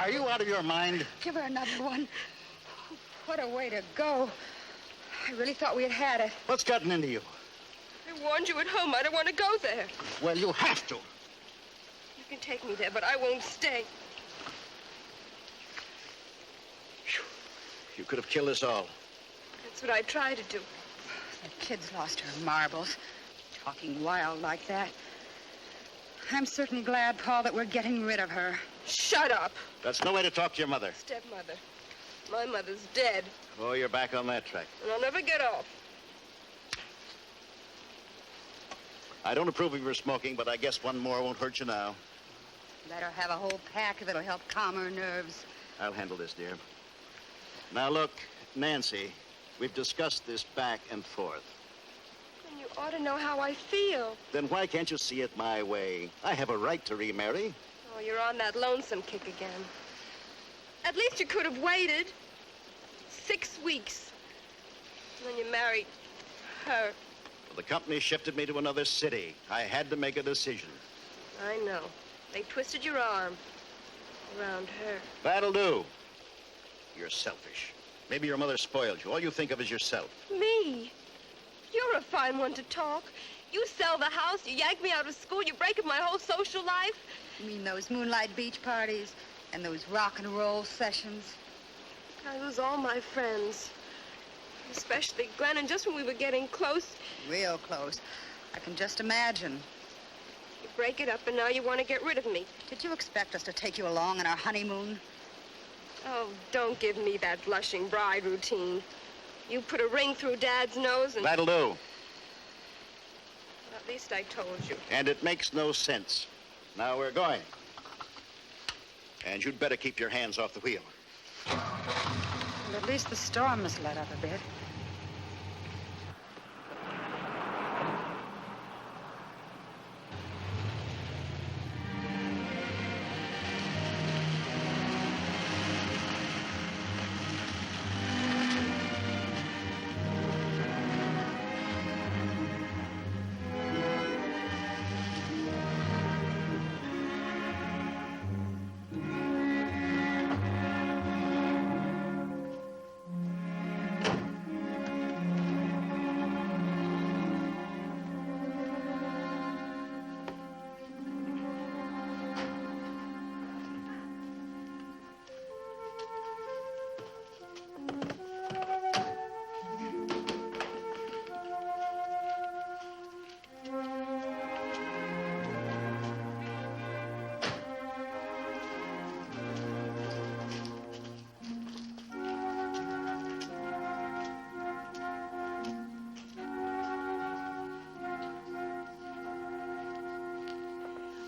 Are you out of your mind? Give her another one. What a way to go. I really thought we had it. What's gotten into you? I warned you at home. I don't want to go there. Well, you have to. You can take me there, but I won't stay. You could have killed us all. That's what I tried to do. That kid's lost her marbles. Talking wild like that. I'm certainly glad, Paul, that we're getting rid of her. Shut up. That's no way to talk to your mother. Stepmother. My mother's dead. Oh, you're back on that track. And I'll never get off. I don't approve of your smoking, but I guess one more won't hurt you now. Let her have a whole pack if it'll help calm her nerves. I'll handle this, dear. Now, look, Nancy, we've discussed this back and forth. And you ought to know how I feel. Then why can't you see it my way? I have a right to remarry. Oh, you're on that lonesome kick again. At least you could have waited 6 weeks. And then you married her. The company shifted me to another city. I had to make a decision. I know. They twisted your arm around her. That'll do. You're selfish. Maybe your mother spoiled you. All you think of is yourself. Me? You're a fine one to talk. You sell the house, you yank me out of school, you break up my whole social life. You mean those moonlight beach parties and those rock and roll sessions? I lose all my friends. Especially Glenn, and just when we were getting close. Real close. I can just imagine. You break it up and now you want to get rid of me. Did you expect us to take you along on our honeymoon? Oh, don't give me that blushing bride routine. You put a ring through Dad's nose and... That'll do. At least I told you. And it makes no sense. Now we're going. And you'd better keep your hands off the wheel. Well, at least the storm has let up a bit.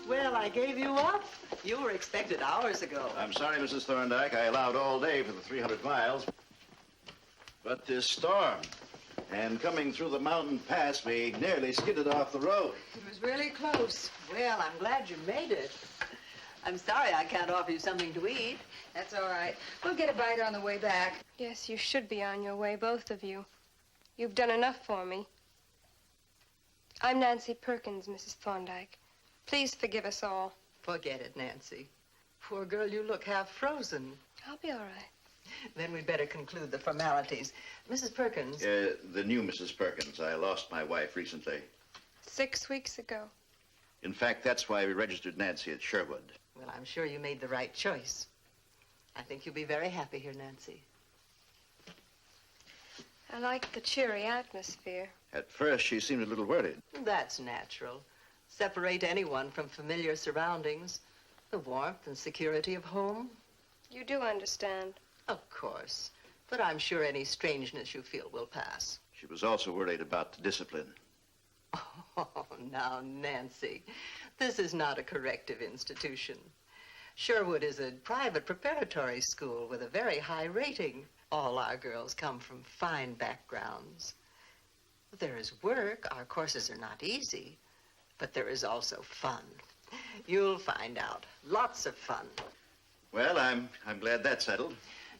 Well, I gave you up. You were expected hours ago. I'm sorry, Mrs. Thorndyke. I allowed all day for the 300 miles. But this storm, and coming through the mountain pass, we nearly skidded off the road. It was really close. Well, I'm glad you made it. I'm sorry I can't offer you something to eat. That's all right. We'll get a bite on the way back. Yes, you should be on your way, both of you. You've done enough for me. I'm Nancy Perkins, Mrs. Thorndyke. Please forgive us all. Forget it, Nancy. Poor girl, you look half frozen. I'll be all right. Then we'd better conclude the formalities. Mrs. Perkins. The new Mrs. Perkins. I lost my wife recently. 6 weeks ago. In fact, that's why we registered Nancy at Sherwood. Well, I'm sure you made the right choice. I think you'll be very happy here, Nancy. I like the cheery atmosphere. At first, she seemed a little worried. That's natural. Separate anyone from familiar surroundings. The warmth and security of home. You do understand. Of course. But I'm sure any strangeness you feel will pass. She was also worried about the discipline. Oh, now, Nancy, this is not a corrective institution. Sherwood is a private preparatory school with a very high rating. All our girls come from fine backgrounds. There is work. Our courses are not easy. But there is also fun. You'll find out. Lots of fun. Well, I'm glad that's settled.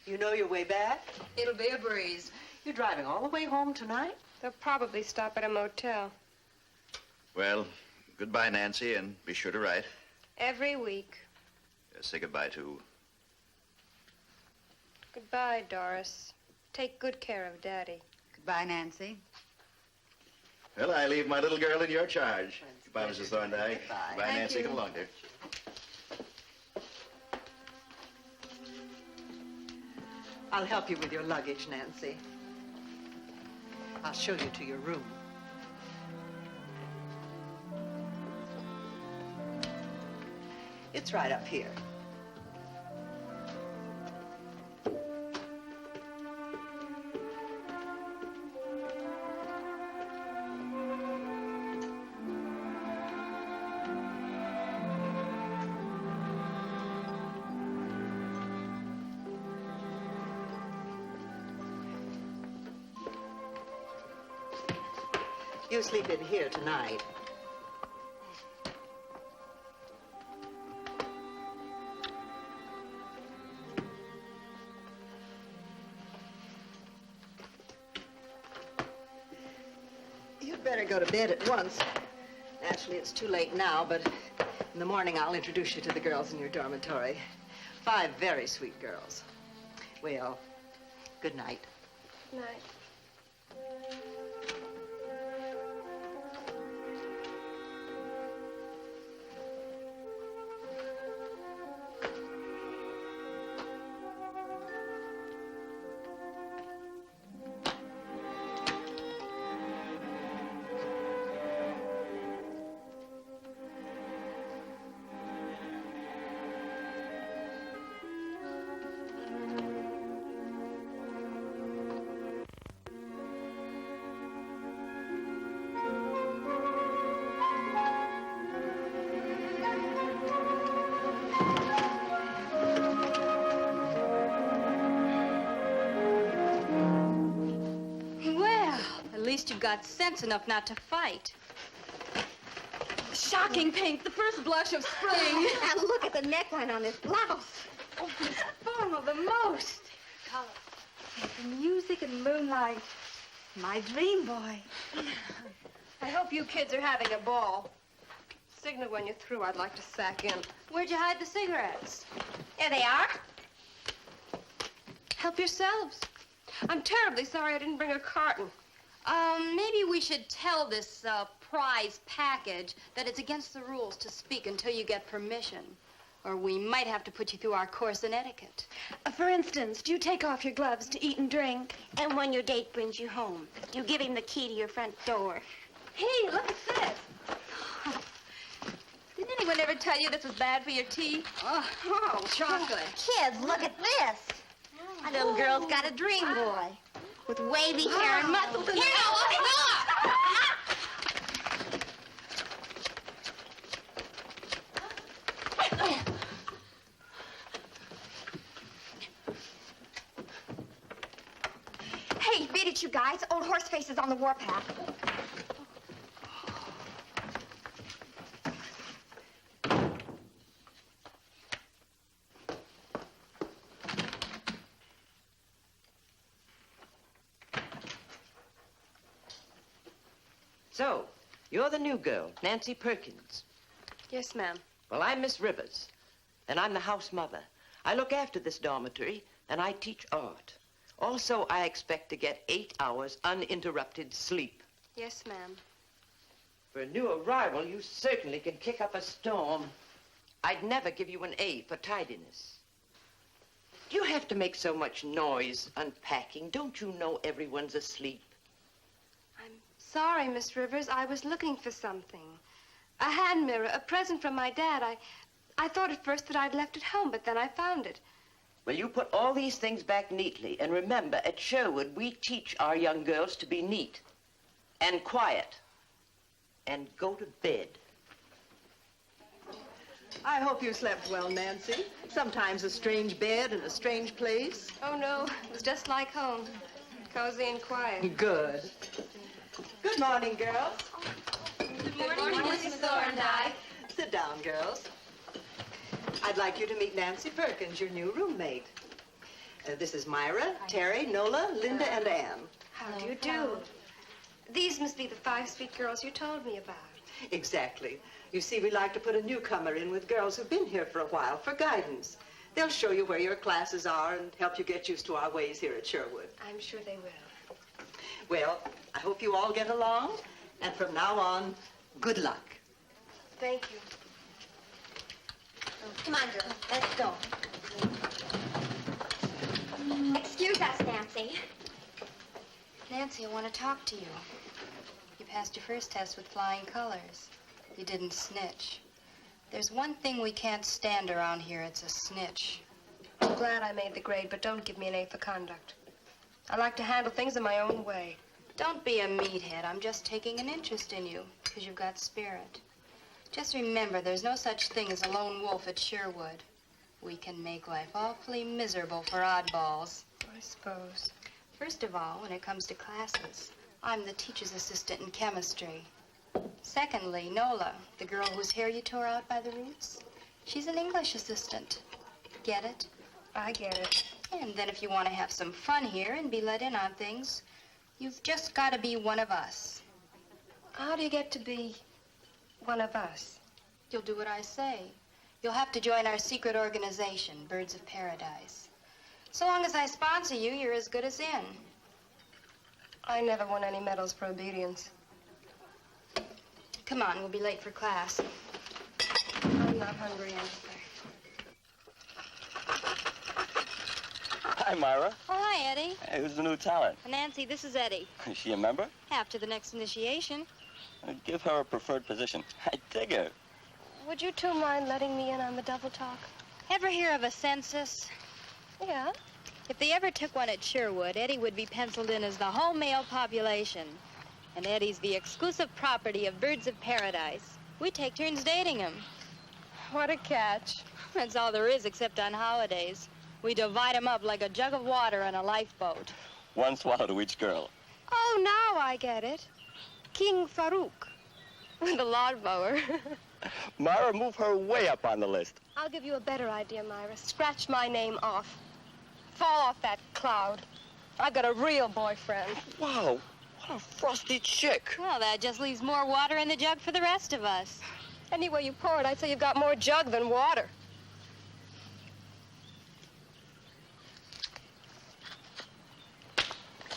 You know your way back? It'll be a breeze. You're driving all the way home tonight? They'll probably stop at a motel. Well, goodbye, Nancy, and be sure to write. Every week. Say goodbye to Goodbye, Doris. Take good care of Daddy. Goodbye, Nancy. Well, I leave my little girl in your charge. Goodbye, Mrs. Thorndike. Goodbye. Goodbye, Thank Nancy. you. Come along, dear. I'll help you with your luggage, Nancy. I'll show you to your room. It's right up here. You sleep in here tonight. You'd better go to bed at once. Actually, it's too late now, but in the morning I'll introduce you to the girls in your dormitory. 5 very sweet girls. Well, good night. Good night. At least you've got sense enough not to fight. Shocking pink, the first blush of spring. And look at the neckline on this blouse. Oh, it's formal the most. Color. The music and moonlight. My dream boy. I hope you kids are having a ball. Signal when you're through. I'd like to sack in. Where'd you hide the cigarettes? There they are. Help yourselves. I'm terribly sorry I didn't bring a carton. Maybe we should tell this prize package that it's against the rules to speak until you get permission. Or we might have to put you through our course in etiquette. For instance, do you take off your gloves to eat and drink? And when your date brings you home, you give him the key to your front door. Hey, look at this. Didn't anyone ever tell you this was bad for your teeth? Oh, chocolate. Kids, look at this. My little girl's got a dream boy with wavy hair and muscles and... Here, now, let me go! Hey, beat it, you guys. Old Horseface is on the warpath. So, you're the new girl, Nancy Perkins. Yes, ma'am. Well, I'm Miss Rivers, and I'm the house mother. I look after this dormitory, and I teach art. Also, I expect to get 8 hours uninterrupted sleep. Yes, ma'am. For a new arrival, you certainly can kick up a storm. I'd never give you an A for tidiness. Do you have to make so much noise unpacking? Don't you know everyone's asleep? I'm sorry, Miss Rivers. I was looking for something. A hand mirror, a present from my dad. I thought at first that I'd left it home, but then I found it. Well, you put all these things back neatly. And remember, at Sherwood, we teach our young girls to be neat and quiet and go to bed. I hope you slept well, Nancy. Sometimes a strange bed in a strange place. Oh, no. It was just like home. Cozy and quiet. Good. Good morning, girls. Good morning, Mrs. Thorndike. Sit down, girls. I'd like you to meet Nancy Perkins, your new roommate. This is Myra, Terry, Nola, Linda, and Ann. How do you do? These must be the 5 sweet girls you told me about. Exactly. You see, we like to put a newcomer in with girls who've been here for a while for guidance. They'll show you where your classes are and help you get used to our ways here at Sherwood. I'm sure they will. Well, I hope you all get along. And from now on, good luck. Thank you. Come on, girls. Let's go. Excuse us, Nancy. Nancy, I want to talk to you. You passed your first test with flying colors. You didn't snitch. There's one thing we can't stand around here. It's a snitch. I'm glad I made the grade, but don't give me an A for conduct. I like to handle things in my own way. Don't be a meathead. I'm just taking an interest in you because you've got spirit. Just remember, there's no such thing as a lone wolf at Sherwood. We can make life awfully miserable for oddballs. I suppose. First of all, when it comes to classes, I'm the teacher's assistant in chemistry. Secondly, Nola, the girl whose hair you tore out by the roots, she's an English assistant. Get it? I get it. And then if you want to have some fun here and be let in on things, you've just got to be one of us. How do you get to be one of us? You'll do what I say. You'll have to join our secret organization, Birds of Paradise. So long as I sponsor you, you're as good as in. I never won any medals for obedience. Come on, we'll be late for class. I'm not hungry anyway. Hi, Myra. Oh, hi, Eddie. Hey, who's the new talent? Nancy, this is Eddie. Is she a member? After the next initiation. Give her a preferred position. I dig her. Would you two mind letting me in on the double talk? Ever hear of a census? Yeah. If they ever took one at Sherwood, Eddie would be penciled in as the whole male population. And Eddie's the exclusive property of Birds of Paradise. We take turns dating him. What a catch. That's all there is, except on holidays. We divide him up like a jug of water on a lifeboat. One swallow to each girl. Oh, now I get it. King Farouk. The lawnmower. Myra, move her way up on the list. I'll give you a better idea, Myra. Scratch my name off. Fall off that cloud. I've got a real boyfriend. Wow, what a frosty chick. Well, that just leaves more water in the jug for the rest of us. Any way you pour it, I'd say you've got more jug than water.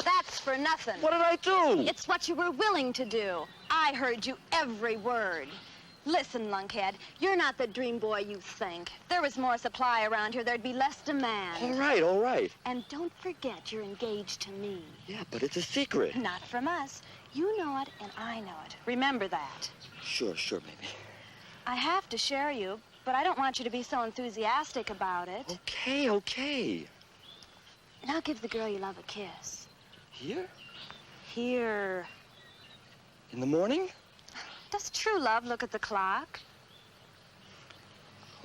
That's for nothing. What did I do? It's what you were willing to do. I heard you every word. Listen, lunkhead, you're not the dream boy you think. If there was more supply around here, there'd be less demand. All right, all right. And don't forget you're engaged to me. Yeah, but it's a secret. Not from us. You know it, and I know it. Remember that. Sure, baby. I have to share you, but I don't want you to be so enthusiastic about it. Okay. Now give the girl you love a kiss. Here? Here. In the morning? Does true love look at the clock?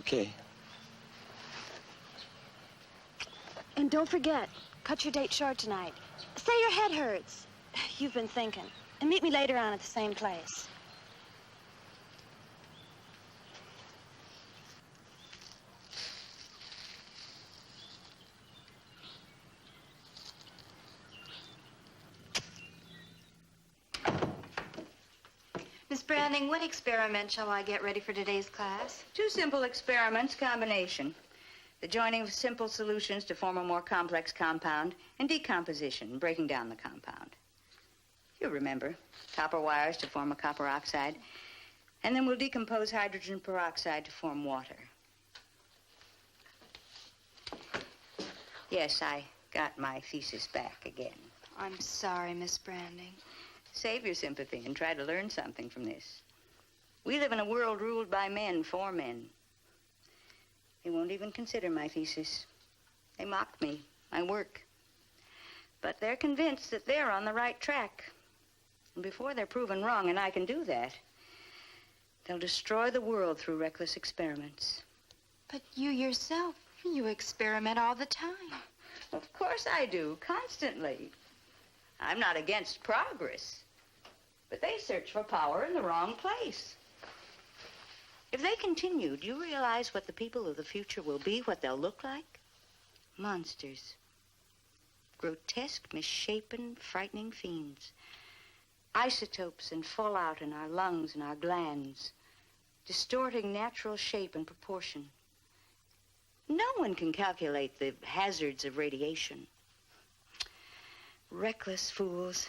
Okay. And don't forget, cut your date short tonight. Say your head hurts. You've been thinking. And meet me later on at the same place. Miss Branding, what experiment shall I get ready for today's class? Two simple experiments, combination. The joining of simple solutions to form a more complex compound, and decomposition, breaking down the compound. You remember, copper wires to form a copper oxide, and then we'll decompose hydrogen peroxide to form water. Yes, I got my thesis back again. I'm sorry, Miss Branding. Save your sympathy and try to learn something from this. We live in a world ruled by men for men. They won't even consider my thesis. They mocked me, my work. But they're convinced that they're on the right track. And before they're proven wrong, and I can do that, they'll destroy the world through reckless experiments. But you yourself, you experiment all the time. Of course I do, constantly. I'm not against progress, but they search for power in the wrong place. If they continue, do you realize what the people of the future will be, what they'll look like? Monsters. Grotesque, misshapen, frightening fiends. Isotopes and fallout in our lungs and our glands, distorting natural shape and proportion. No one can calculate the hazards of radiation. Reckless fools.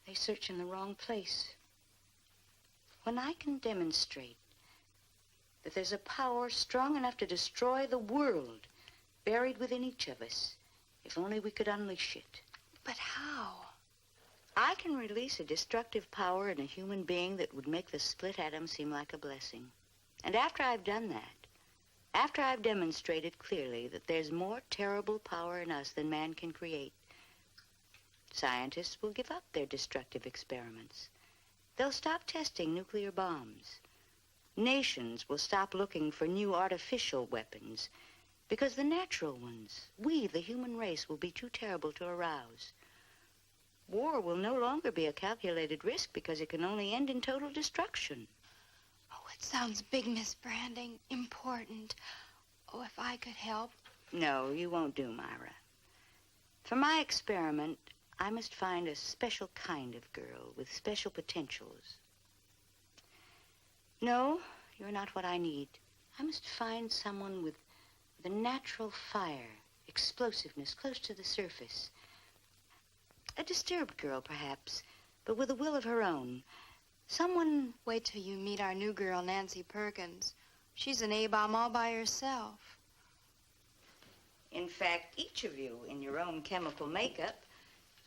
They search in the wrong place. When I can demonstrate that there's a power strong enough to destroy the world buried within each of us, if only we could unleash it. But how? I can release a destructive power in a human being that would make the split atom seem like a blessing. And after I've done that, after I've demonstrated clearly that there's more terrible power in us than man can create, scientists will give up their destructive experiments. They'll stop testing nuclear bombs. Nations will stop looking for new artificial weapons because the natural ones, we, the human race, will be too terrible to arouse. War will no longer be a calculated risk because it can only end in total destruction. Oh, it sounds big, Miss Branding. Important. Oh, if I could help. No, you won't do, Myra. For my experiment, I must find a special kind of girl with special potentials. No, you're not what I need. I must find someone with a natural fire, explosiveness close to the surface. A disturbed girl, perhaps, but with a will of her own. Someone... Wait till you meet our new girl, Nancy Perkins. She's an A-bomb all by herself. In fact, each of you, in your own chemical makeup,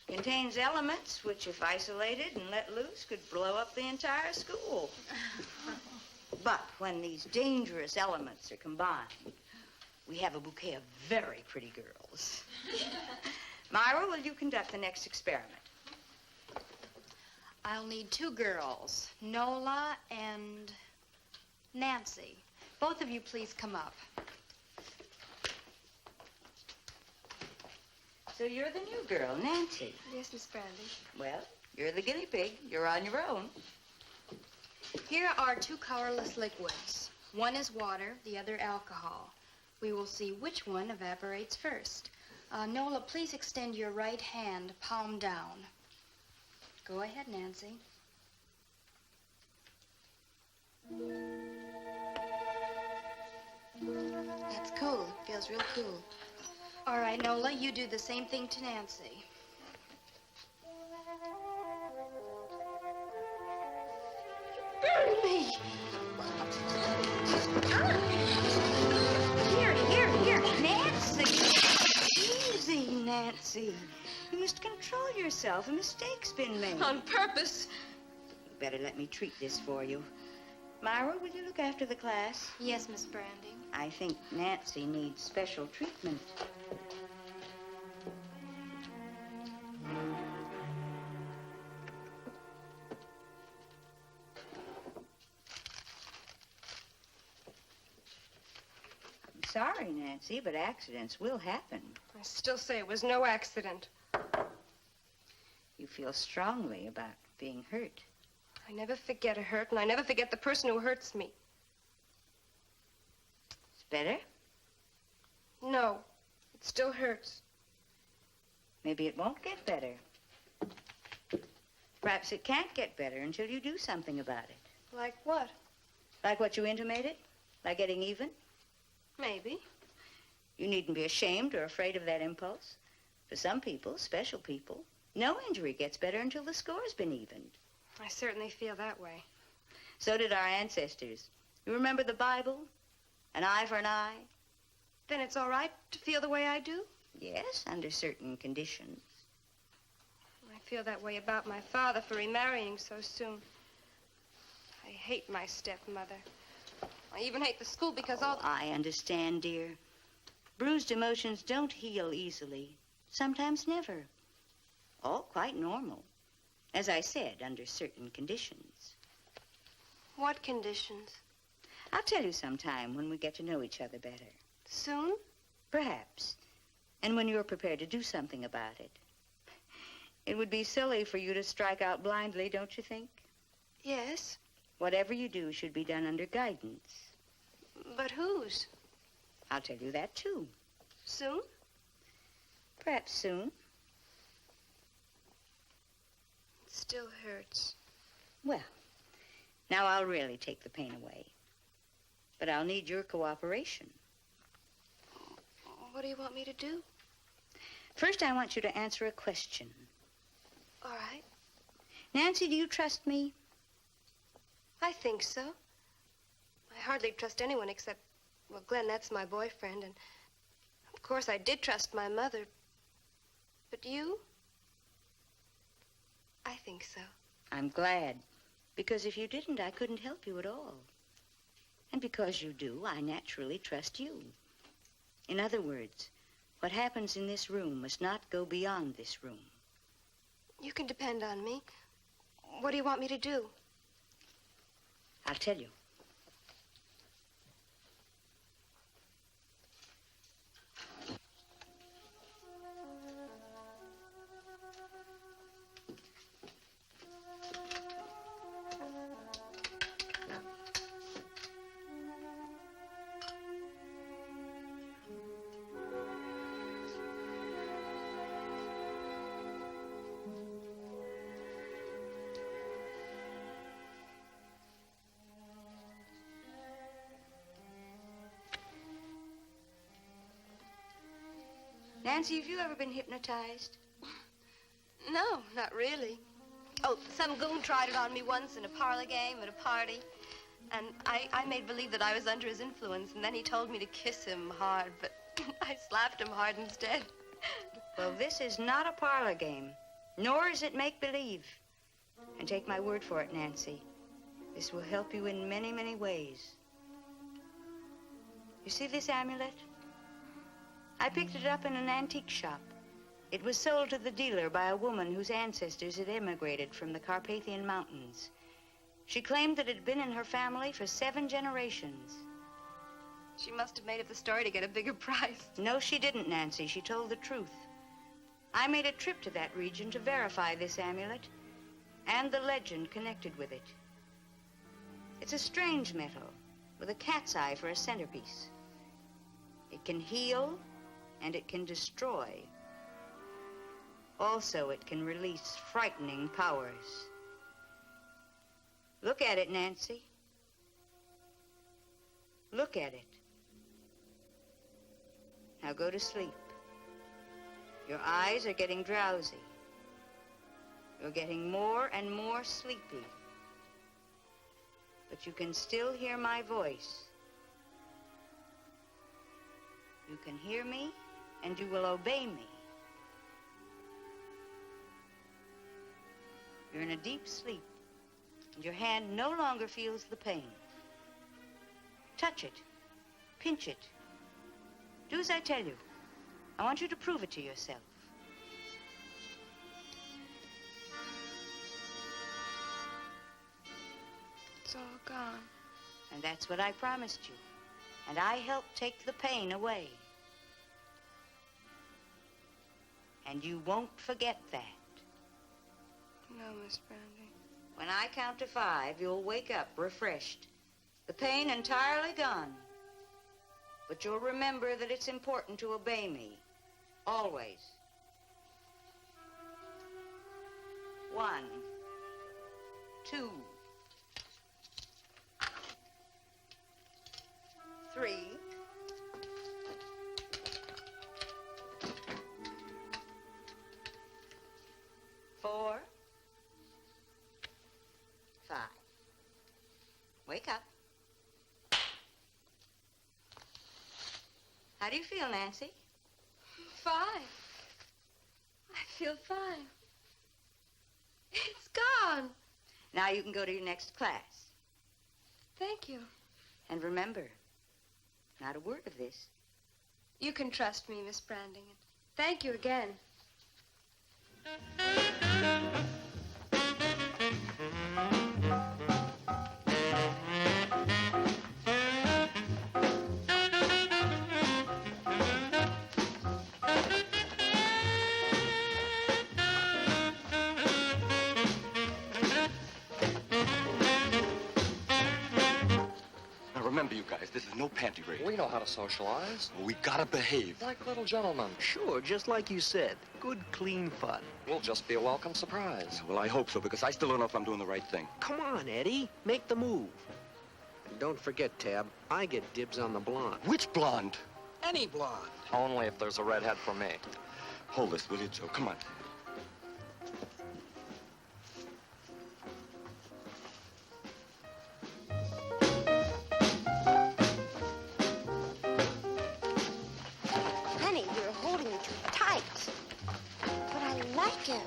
contains elements which, if isolated and let loose, could blow up the entire school. But when these dangerous elements are combined, we have a bouquet of very pretty girls. Myra, will you conduct the next experiment? I'll need 2 girls, Nola and Nancy. Both of you please come up. So you're the new girl, Nancy. Yes, Miss Branding. Well, you're the guinea pig. You're on your own. Here are 2 colorless liquids. One is water, the other alcohol. We will see which one evaporates first. Nola, please extend your right hand, palm down. Go ahead, Nancy. That's cool. Feels real cool. All right, Nola, you do the same thing to Nancy. Burn me! Here, Nancy. Easy, Nancy. You must control yourself. A mistake's been made. On purpose. You better let me treat this for you. Myra, will you look after the class? Yes, Miss Branding. I think Nancy needs special treatment. I'm sorry, Nancy, but accidents will happen. I still say it was no accident. You feel strongly about being hurt. I never forget a hurt, and I never forget the person who hurts me. It's better? No, it still hurts. Maybe it won't get better. Perhaps it can't get better until you do something about it. Like what? Like what you intimated? Like getting even? Maybe. You needn't be ashamed or afraid of that impulse. For some people, special people, no injury gets better until the score's been evened. I certainly feel that way. So did our ancestors. You remember the Bible? An eye for an eye? Then it's all right to feel the way I do? Yes, under certain conditions. I feel that way about my father for remarrying so soon. I hate my stepmother. I even hate the school because all... I understand, dear. Bruised emotions don't heal easily. Sometimes never. All quite normal. As I said, under certain conditions. What conditions? I'll tell you sometime when we get to know each other better. Soon? Perhaps. And when you're prepared to do something about it. It would be silly for you to strike out blindly, don't you think? Yes. Whatever you do should be done under guidance. But whose? I'll tell you that, too. Soon? Perhaps soon. It still hurts. Well, now I'll really take the pain away. But I'll need your cooperation. What do you want me to do? First, I want you to answer a question. All right. Nancy, do you trust me? I think so. I hardly trust anyone except, well, Glenn, that's my boyfriend, and of course I did trust my mother. But you? I think so. I'm glad, because if you didn't, I couldn't help you at all. And because you do, I naturally trust you. In other words, what happens in this room must not go beyond this room. You can depend on me. What do you want me to do? I'll tell you. Nancy, have you ever been hypnotized? No, not really. Oh, some goon tried it on me once in a parlor game at a party. And I made believe that I was under his influence, and then he told me to kiss him hard, but I slapped him hard instead. Well, this is not a parlor game, nor is it make-believe. And take my word for it, Nancy, this will help you in many, many ways. You see this amulet? I picked it up in an antique shop. It was sold to the dealer by a woman whose ancestors had emigrated from the Carpathian Mountains. She claimed that it had been in her family for 7 generations. She must have made up the story to get a bigger price. No, she didn't, Nancy. She told the truth. I made a trip to that region to verify this amulet and the legend connected with it. It's a strange metal with a cat's eye for a centerpiece. It can heal and it can destroy. Also, it can release frightening powers. Look at it, Nancy. Look at it. Now go to sleep. Your eyes are getting drowsy. You're getting more and more sleepy. But you can still hear my voice. You can hear me, and you will obey me. You're in a deep sleep, and your hand no longer feels the pain. Touch it. Pinch it. Do as I tell you. I want you to prove it to yourself. It's all gone. And that's what I promised you. And I helped take the pain away. And you won't forget that. No, Miss Brandy. When I count to 5, you'll wake up refreshed. The pain entirely gone. But you'll remember that it's important to obey me. Always. 1, 2, 3, 4, 5. Wake up. How do you feel, Nancy? Fine. I feel fine. It's gone. Now you can go to your next class. Thank you. And remember, not a word of this. You can trust me, Miss Branding. Thank you again. Remember, you guys, this is no panty raid. We know how to socialize. We gotta behave. Like little gentlemen. Sure, just like you said. Good, clean fun. We'll just be a welcome surprise. Well, I hope so, because I still don't know if I'm doing the right thing. Come on, Eddie. Make the move. And don't forget, Tab, I get dibs on the blonde. Which blonde? Any blonde. Only if there's a redhead for me. Hold this, will you, Joe? Come on. Honey, you're holding me too tight. But I like it.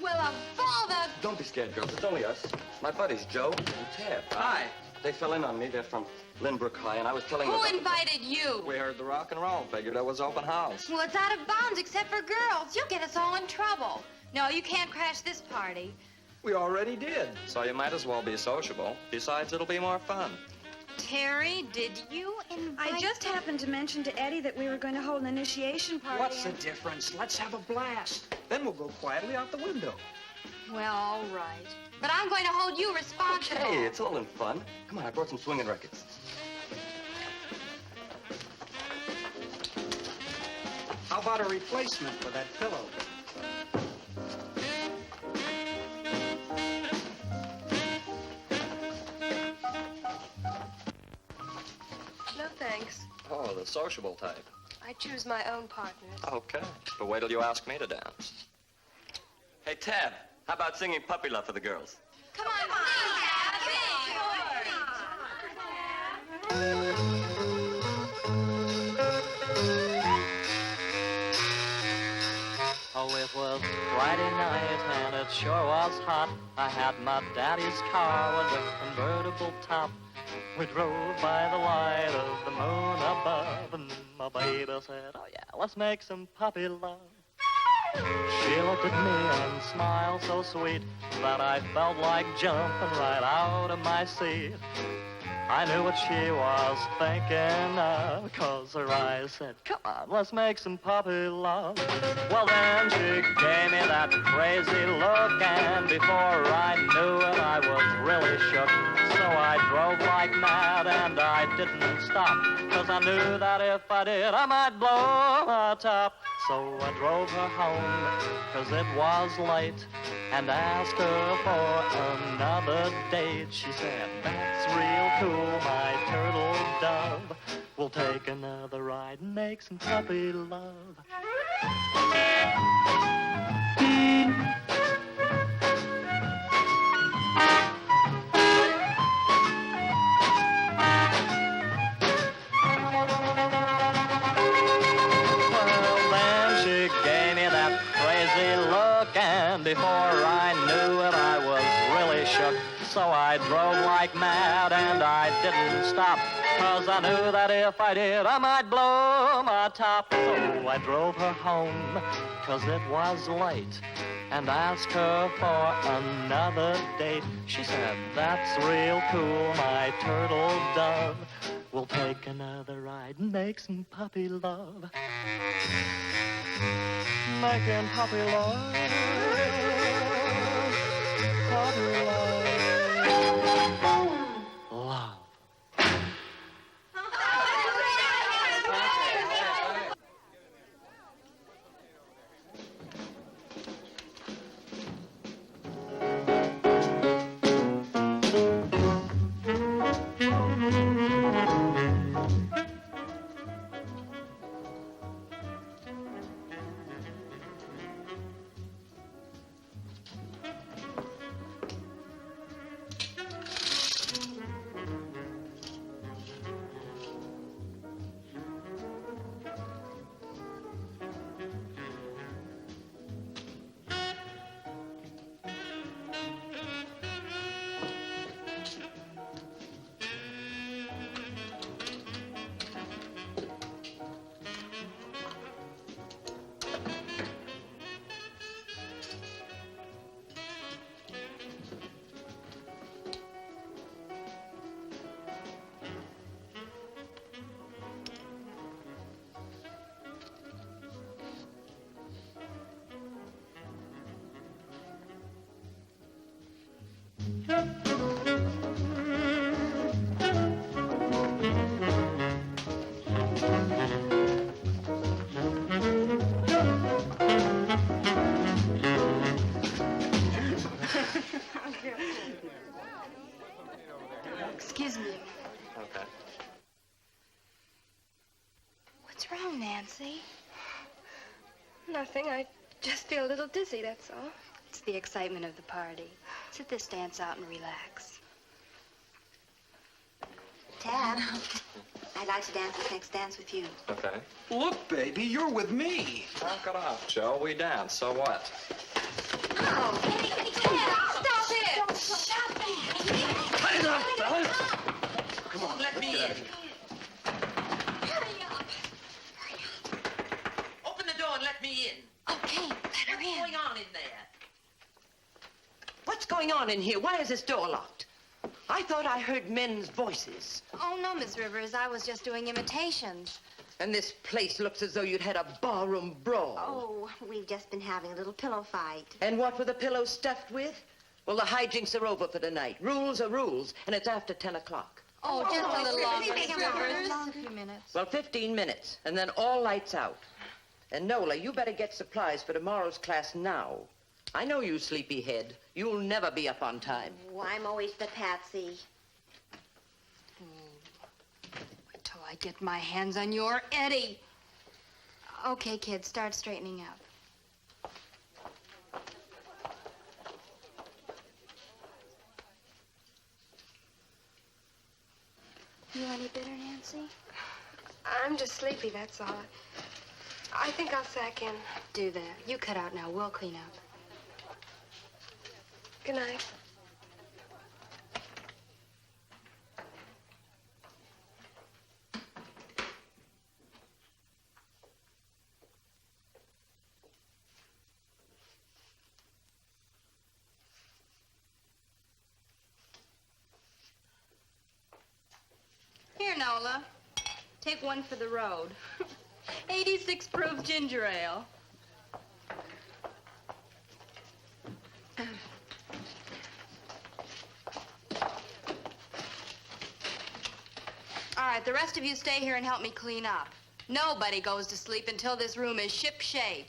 Well, of all the... Don't be scared, girls. It's only us. My buddies, Joe and Ted. Hi. They fell in on me. They're from Lynbrook High, and I was telling them... Who invited you? We heard the rock and roll. Figured it was open house. Well, it's out of bounds except for girls. You'll get us all in trouble. No, you can't crash this party. We already did. So you might as well be sociable. Besides, it'll be more fun. Terry, did you invite... I just happened to mention to Eddie that we were going to hold an initiation party. What's the difference? Let's have a blast. Then we'll go quietly out the window. Well, all right. But I'm going to hold you responsible. Hey, it's all in fun. Come on, I brought some swinging records. How about a replacement for that pillow? No, thanks. Oh, the sociable type. I choose my own partners. Okay. But wait till you ask me to dance. Hey, Ted, how about singing Puppy Love for the girls? Come on, Oh, it was Friday night and it sure was hot. I had my daddy's car with a convertible top. We drove by the light of the moon above, and my baby said, oh yeah, let's make some puppy love. She looked at me and smiled so sweet that I felt like jumping right out of my seat. I knew what she was thinking of, 'cause her eyes said, come on, let's make some puppy love. Well, then she gave me that crazy look, and before I knew it, I was really shook. So I drove like mad, and I didn't stop, 'cause I knew that if I did, I might blow my top. So I drove her home, 'cause it was late, and asked her for another date. She said, that's real cool, my turtle dove. We'll take another ride and make some puppy love. And before I knew it, I was really shook. So I drove like mad, and I didn't stop, 'cause I knew that if I did, I might blow my top. So I drove her home, 'cause it was late, and asked her for another date. She said, that's real cool, my turtle dove. We'll take another ride and make some puppy love. Making puppy love, puppy love, love. Nancy? Nothing. I just feel a little dizzy, that's all. It's the excitement of the party. Sit this dance out and relax. Tab, I'd like to dance this next dance with you. Okay. Look, baby, you're with me. Knock it off, Joe. We dance, so what? Oh, stop it! Stop it! Cut it up, fellas. Come on, Let me in. Hurry up! Open the door and let me in. Okay, let her What's in. going on in there? What's going on in here? Why is this door locked? I thought I heard men's voices. Oh, no, Miss Rivers. I was just doing imitations. And this place looks as though you'd had a barroom brawl. Oh, we've just been having a little pillow fight. And what were the pillows stuffed with? Well, the hijinks are over for tonight. Rules are rules, and it's after 10 o'clock. Oh, just a little longer, Miss Miss Rivers. Rivers. A few minutes. Well, 15 minutes, and then all lights out. And Nola, you better get supplies for tomorrow's class now. I know you, sleepyhead. You'll never be up on time. Oh, I'm always the patsy. Wait till I get my hands on your Eddie. Okay, kids, start straightening up. You any bitter, Nancy? I'm just sleepy, that's all. I think I'll sack in. Do that. You cut out now. We'll clean up. Good night. Here, Nola. Take one for the road. 86 proof ginger ale. All right, the rest of you stay here and help me clean up. Nobody goes to sleep until this room is ship-shape.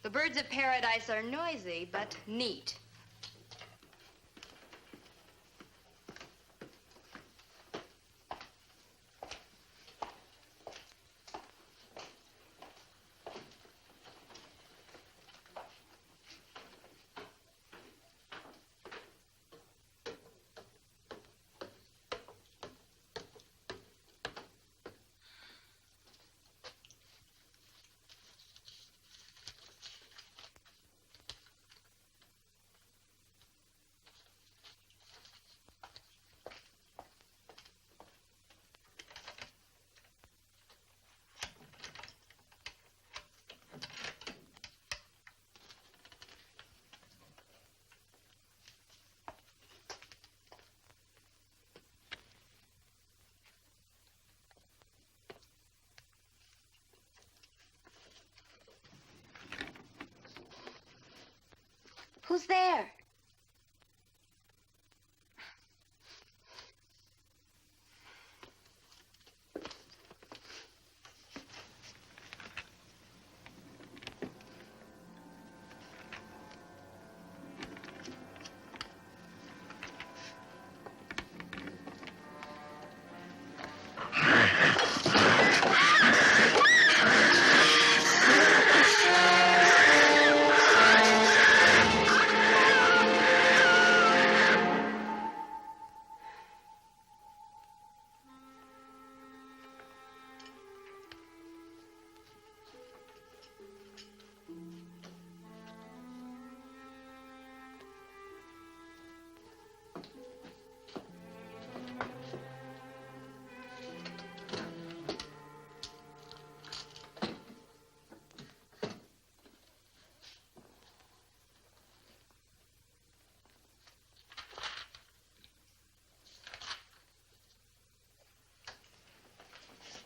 The birds of paradise are noisy, but neat. Who's there?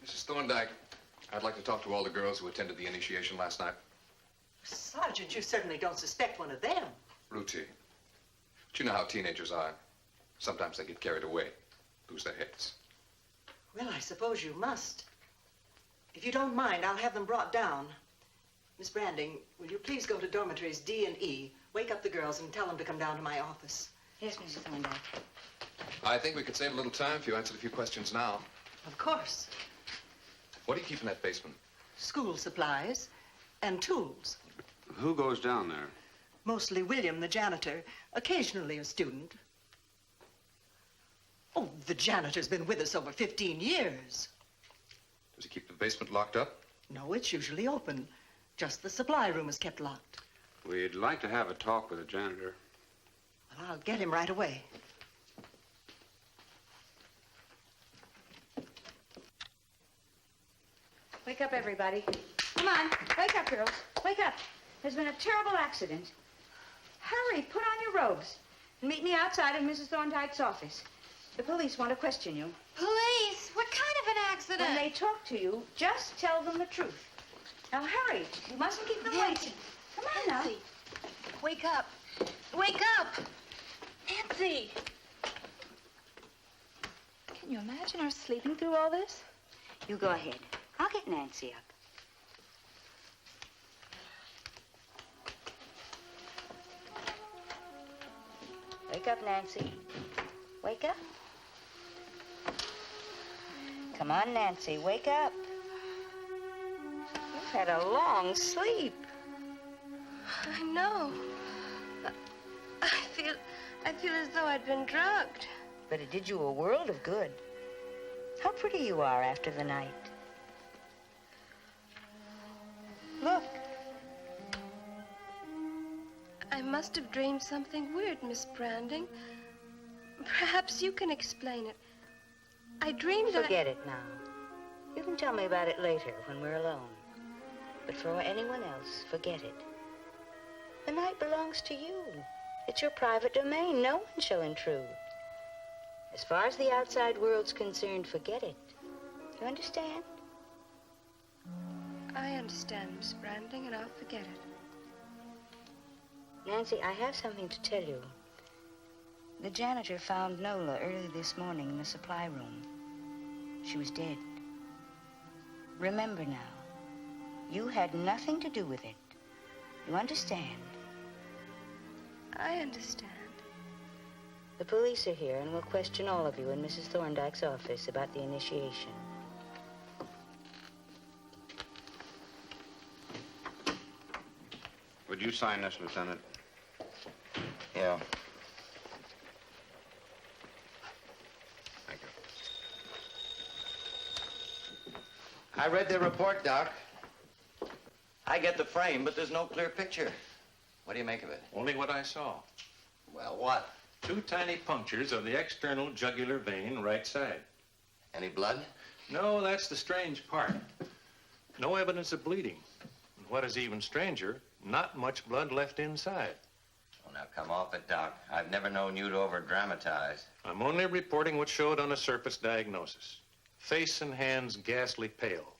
Mrs. Thorndike, I'd like to talk to all the girls who attended the initiation last night. Sergeant, you certainly don't suspect one of them. Routine. But you know how teenagers are. Sometimes they get carried away, lose their heads. Well, I suppose you must. If you don't mind, I'll have them brought down. Miss Branding, will you please go to dormitories D and E, wake up the girls, and tell them to come down to my office? Yes, Mrs. Thorndike. I think we could save a little time if you answered a few questions now. Of course. What do you keep in that basement? school supplies, and tools. Who goes down there? Mostly William, the janitor, occasionally a student. Oh, the janitor's been with us over 15 years. Does he keep the basement locked up? No, it's usually open. Just the supply room is kept locked. We'd like to have a talk with the janitor. Well, I'll get him right away. Wake up, everybody. Come on, wake up, girls. Wake up. There's been a terrible accident. Hurry, put on your robes and meet me outside in Mrs. Thorndyke's office. The police want to question you. Police? What kind of an accident? When they talk to you, just tell them the truth. Now, hurry. You mustn't keep them waiting. Come on now. Nancy, wake up. Wake up. Nancy. Can you imagine her sleeping through all this? You go ahead. I'll get Nancy up. Wake up, Nancy. Wake up. Come on, Nancy, wake up. You've had a long sleep. I know. I feel as though I'd been drugged. But it did you a world of good. How pretty you are after the night. Look. I must have dreamed something weird, Miss Branding. Perhaps you can explain it. I dreamed that... Forget it now. You can tell me about it later when we're alone. But for anyone else, forget it. The night belongs to you. It's your private domain. No one shall intrude. As far as the outside world's concerned, forget it. You understand? I understand, Miss Branding, and I'll forget it. Nancy, I have something to tell you. The janitor found Nola early this morning in the supply room. She was dead. Remember now, you had nothing to do with it. You understand? I understand. The police are here and will question all of you in Mrs. Thorndyke's office about the initiation. Would you sign this, Lieutenant? Yeah. Thank you. I read their report, Doc. I get the frame, but there's no clear picture. What do you make of it? Only what I saw. Well, what? 2 tiny punctures of the external jugular vein, right side. Any blood? No, that's the strange part. No evidence of bleeding. And what is even stranger, not much blood left inside. Well, now come off it, Doc. I've never known you to over-dramatize. I'm only reporting what showed on a surface diagnosis. Face and hands ghastly pale,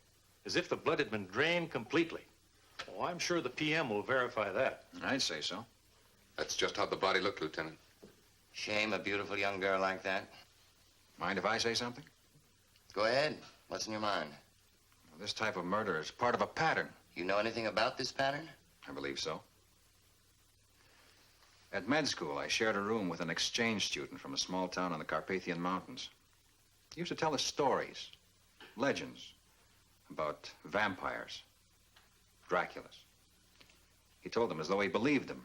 as if the blood had been drained completely. Oh, I'm sure the PM will verify that. I'd say so. That's just how the body looked, Lieutenant. Shame a beautiful young girl like that. Mind if I say something? Go ahead. What's in your mind? Well, this type of murder is part of a pattern. You know anything about this pattern? I believe so. At med school, I shared a room with an exchange student from a small town in the Carpathian Mountains. He used to tell us stories, legends, about vampires, Draculas. He told them as though he believed them,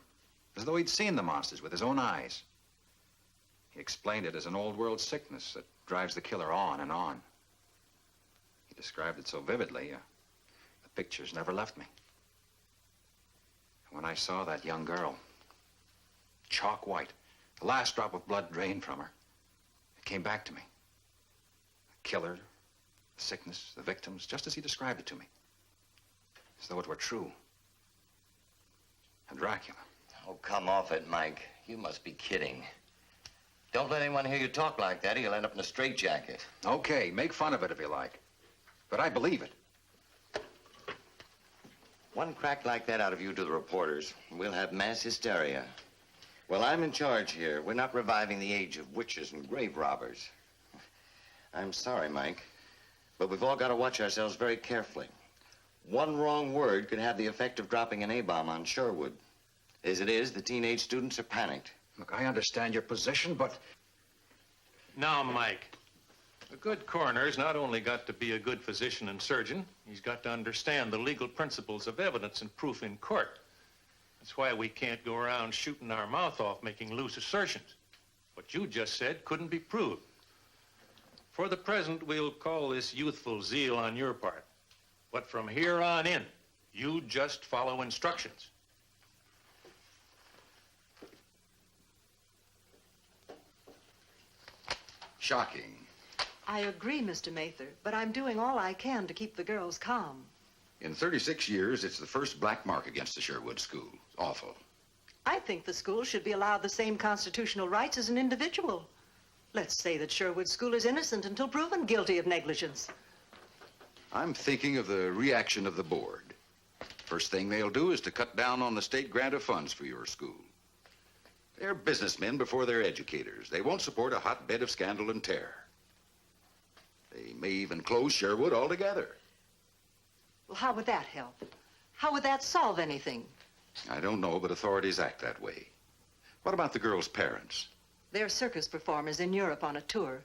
as though he'd seen the monsters with his own eyes. He explained it as an old-world sickness that drives the killer on and on. He described it so vividly, the pictures never left me. When I saw that young girl, chalk white, the last drop of blood drained from her, it came back to me. The killer, the sickness, the victims, just as he described it to me. As though it were true. And Dracula. Oh, come off it, Mike. You must be kidding. Don't let anyone hear you talk like that or you'll end up in a straitjacket. Okay, make fun of it if you like. But I believe it. One crack like that out of you to the reporters, and we'll have mass hysteria. Well, I'm in charge here. We're not reviving the age of witches and grave robbers. I'm sorry, Mike, but we've all got to watch ourselves very carefully. One wrong word could have the effect of dropping an A-bomb on Sherwood. As it is, the teenage students are panicked. Look, I understand your position, but... Now, Mike, A good coroner's not only got to be a good physician and surgeon, he's got to understand the legal principles of evidence and proof in court. That's why we can't go around shooting our mouth off, making loose assertions. What you just said couldn't be proved. For the present, we'll call this youthful zeal on your part. But from here on in, you just follow instructions. Shocking. I agree, Mr. Mather, but I'm doing all I can to keep the girls calm. In 36 years, it's the first black mark against the Sherwood School. Awful. I think the school should be allowed the same constitutional rights as an individual. Let's say that Sherwood School is innocent until proven guilty of negligence. I'm thinking of the reaction of the board. First thing they'll do is to cut down on the state grant of funds for your school. They're businessmen before they're educators. They won't support a hotbed of scandal and terror. They may even close Sherwood altogether. Well, how would that help? How would that solve anything? I don't know, but authorities act that way. What about the girl's parents? They're circus performers in Europe on a tour.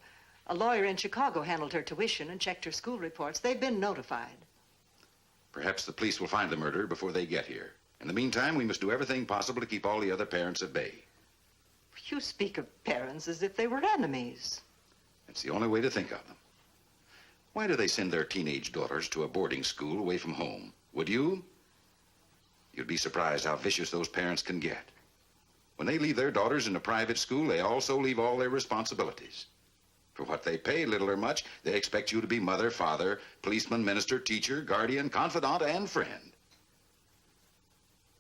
A lawyer in Chicago handled her tuition and checked her school reports. They've been notified. Perhaps the police will find the murderer before they get here. In the meantime, we must do everything possible to keep all the other parents at bay. You speak of parents as if they were enemies. It's the only way to think of them. Why do they send their teenage daughters to a boarding school away from home? Would you? You'd be surprised how vicious those parents can get. When they leave their daughters in a private school, they also leave all their responsibilities. For what they pay, little or much, they expect you to be mother, father, policeman, minister, teacher, guardian, confidant, and friend.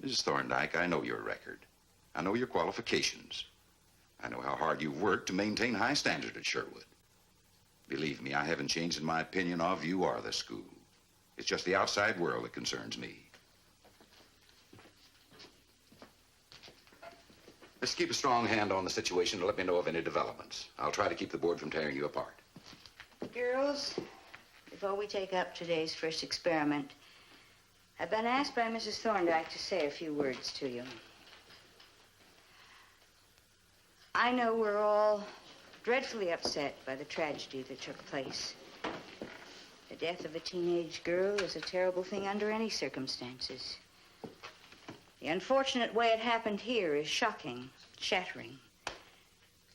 Mrs. Thorndike, I know your record. I know your qualifications. I know how hard you've worked to maintain high standards at Sherwood. Believe me, I haven't changed in my opinion of you or the school. It's just the outside world that concerns me. Let's keep a strong hand on the situation to let me know of any developments. I'll try to keep the board from tearing you apart. Girls, before we take up today's first experiment, I've been asked by Mrs. Thorndike to say a few words to you. I know we're all dreadfully upset by the tragedy that took place. The death of a teenage girl is a terrible thing under any circumstances. The unfortunate way it happened here is shocking, shattering.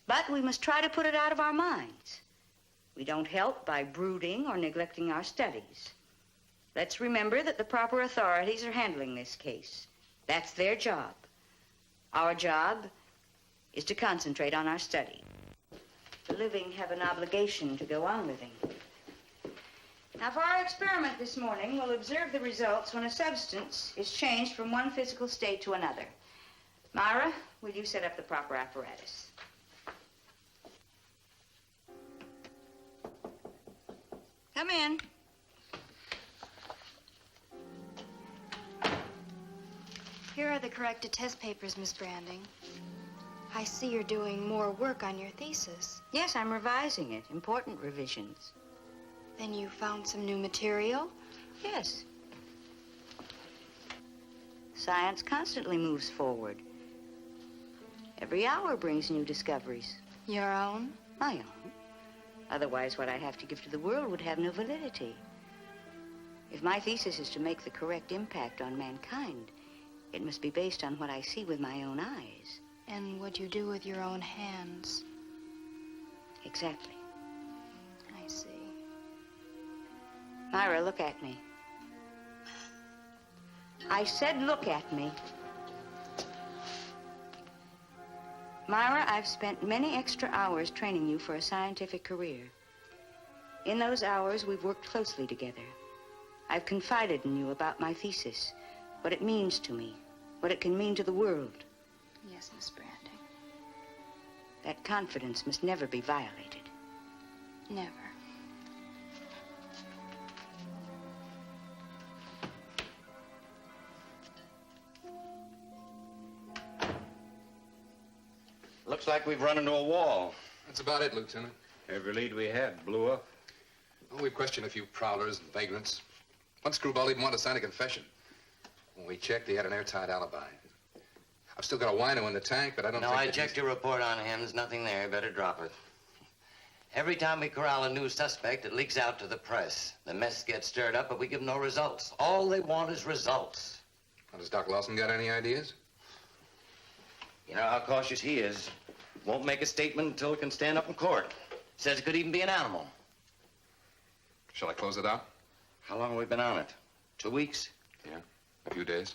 But we must try to put it out of our minds. We don't help by brooding or neglecting our studies. Let's remember that the proper authorities are handling this case. That's their job. Our job is to concentrate on our study. The living have an obligation to go on living. Now, for our experiment this morning, we'll observe the results when a substance is changed from one physical state to another. Myra, will you set up the proper apparatus? Come in. Here are the corrected test papers, Miss Branding. I see you're doing more work on your thesis. Yes, I'm revising it. Important revisions. Then you found some new material? Yes. Science constantly moves forward. Every hour brings new discoveries. Your own? My own. Otherwise, what I have to give to the world would have no validity. If my thesis is to make the correct impact on mankind, it must be based on what I see with my own eyes. And what you do with your own hands. Exactly. I see. Myra, look at me. I said look at me. Myra, I've spent many extra hours training you for a scientific career. In those hours, we've worked closely together. I've confided in you about my thesis, what it means to me, what it can mean to the world. Yes, Miss Branding. That confidence must never be violated. Never. Looks like we've run into a wall. That's about it, Lieutenant. Every lead we had blew up. Well, we questioned a few prowlers and vagrants. One screwball even wanted to sign a confession. When we checked, he had an airtight alibi. I've still got a wino in the tank, but I don't think No, I that checked your report on him. There's nothing there. Better drop it. Every time we corral a new suspect, it leaks out to the press. The mess gets stirred up, but we give no results. All they want is results. Well, has Doc Lawson got any ideas? You know how cautious he is. Won't make a statement until it can stand up in court. Says it could even be an animal. Shall I close it out? How long have we been on it? 2 weeks? Yeah, a few days.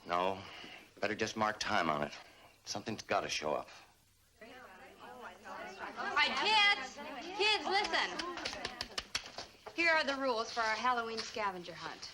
No, better just mark time on it. Something's got to show up. All right, kids, listen. Here are the rules for our Halloween scavenger hunt.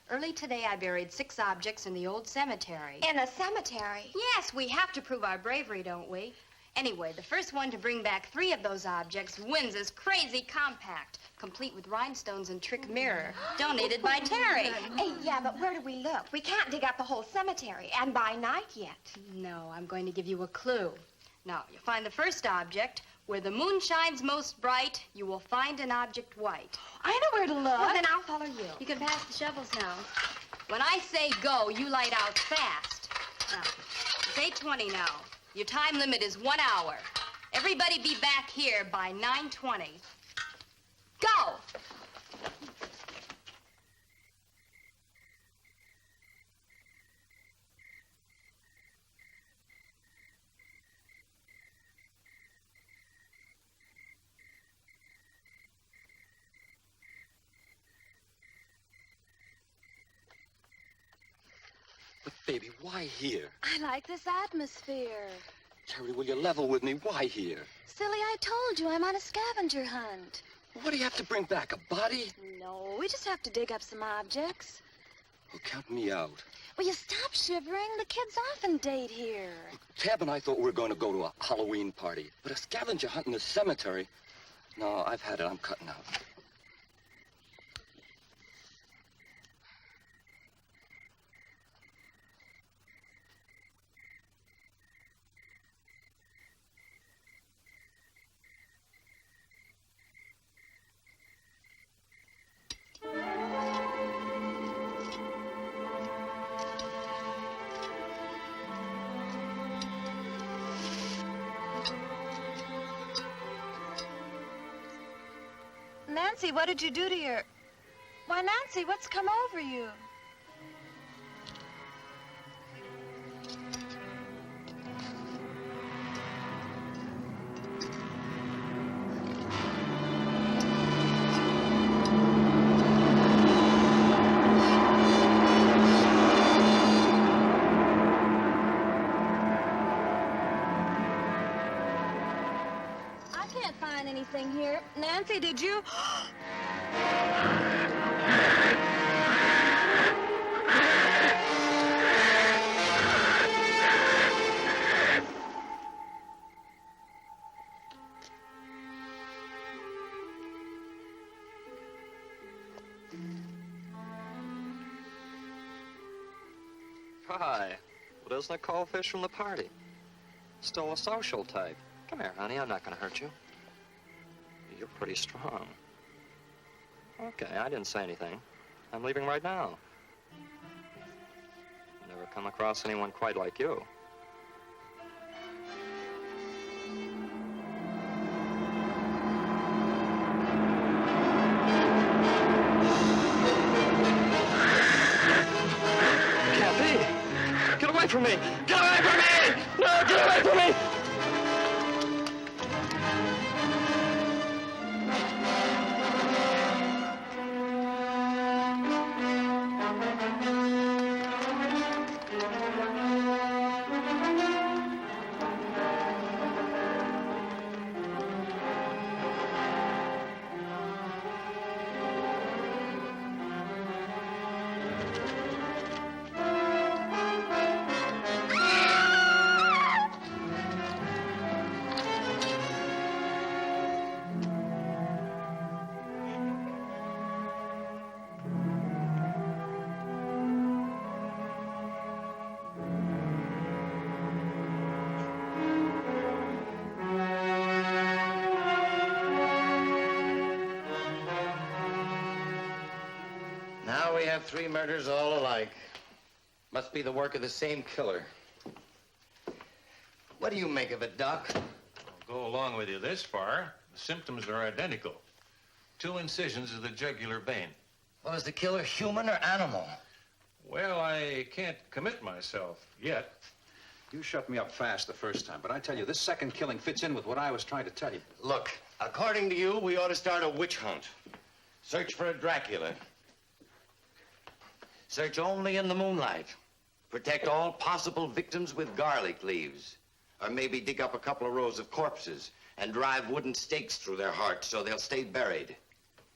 Early today, I buried 6 objects in the old cemetery. In a cemetery? Yes, we have to prove our bravery, don't we? Anyway, the first one to bring back 3 of those objects wins this crazy compact, complete with rhinestones and trick mirror, donated by Terry. Hey, yeah, but where do we look? We can't dig up the whole cemetery, and by night yet. No, I'm going to give you a clue. Now, you find the first object. Where the moon shines most bright, you will find an object white. I know where to look. Well, then I'll follow you. You can pass the shovels now. When I say go, you light out fast. Now, it's 8:20 now. Your time limit is 1 hour. Everybody be back here by 9:20. Go! But, baby, why here? I like this atmosphere. Terry, will you level with me? Why here? Silly, I told you I'm on a scavenger hunt. What do you have to bring back, a body? No, we just have to dig up some objects. Well, count me out. Will you stop shivering? The kids often date here. Tab and I thought we were going to go to a Halloween party. But a scavenger hunt in the cemetery? No, I've had it. I'm cutting out. Nancy, what did you do to your... Why, Nancy, what's come over you? I can't find anything here. Nancy, did you... Hi. Well, isn't a cold fish from the party? Still a social type. Come here, honey. I'm not going to hurt you. You're pretty strong. Okay, I didn't say anything. I'm leaving right now. Never come across anyone quite like you. Can't be! Get away from me! Get away from me! No, get away from me! Now we have 3 murders all alike. Must be the work of the same killer. What do you make of it, Doc? I'll go along with you this far. The symptoms are identical. 2 incisions of the jugular vein. Well, is the killer human or animal? Well, I can't commit myself yet. You shut me up fast the first time, but I tell you, this second killing fits in with what I was trying to tell you. Look, according to you, we ought to start a witch hunt. Search for a Dracula. Search only in the moonlight. Protect all possible victims with garlic leaves. Or maybe dig up a couple of rows of corpses and drive wooden stakes through their hearts so they'll stay buried.